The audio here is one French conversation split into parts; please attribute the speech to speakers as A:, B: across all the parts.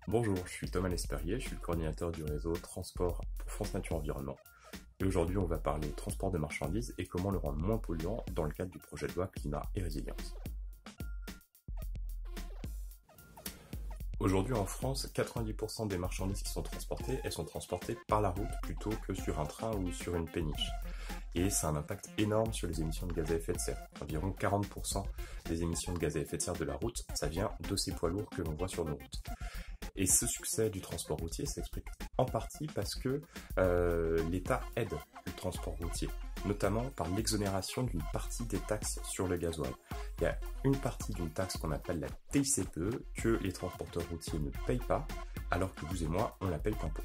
A: Bonjour, je suis Thomas Lesperier, je suis le coordinateur du réseau Transport pour France Nature Environnement. Et aujourd'hui, on va parler transport de marchandises et comment le rendre moins polluant dans le cadre du projet de loi Climat et Résilience. Aujourd'hui en France, 90% des marchandises qui sont transportées, elles sont transportées par la route plutôt que sur un train ou sur une péniche. Et ça a un impact énorme sur les émissions de gaz à effet de serre. Environ 40% des émissions de gaz à effet de serre de la route, ça vient de ces poids lourds que l'on voit sur nos routes. Et ce succès du transport routier s'explique en partie parce que l'État aide le transport routier, notamment par l'exonération d'une partie des taxes sur le gasoil. Il y a une partie d'une taxe qu'on appelle la TICPE que les transporteurs routiers ne payent pas, alors que vous et moi, on la paye d'impôt.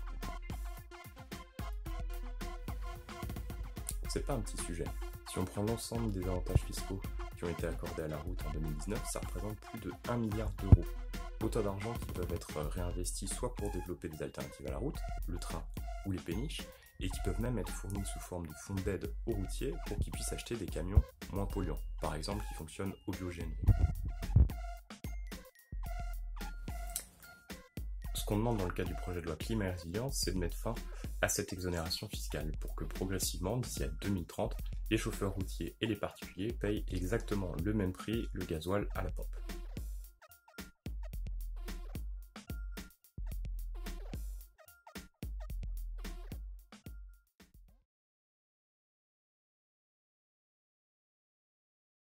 A: C'est pas un petit sujet. Si on prend l'ensemble des avantages fiscaux qui ont été accordés à la route en 2019, ça représente plus de 1 milliard d'euros. Autant d'argent qui peuvent être réinvestis soit pour développer des alternatives à la route, le train ou les péniches, et qui peuvent même être fournis sous forme de fonds d'aide aux routiers pour qu'ils puissent acheter des camions moins polluants, par exemple qui fonctionnent au biogène. Ce qu'on demande dans le cadre du projet de loi Climat et Résilience, c'est de mettre fin à cette exonération fiscale pour que progressivement, d'ici à 2030, les chauffeurs routiers et les particuliers payent exactement le même prix le gasoil à la pompe.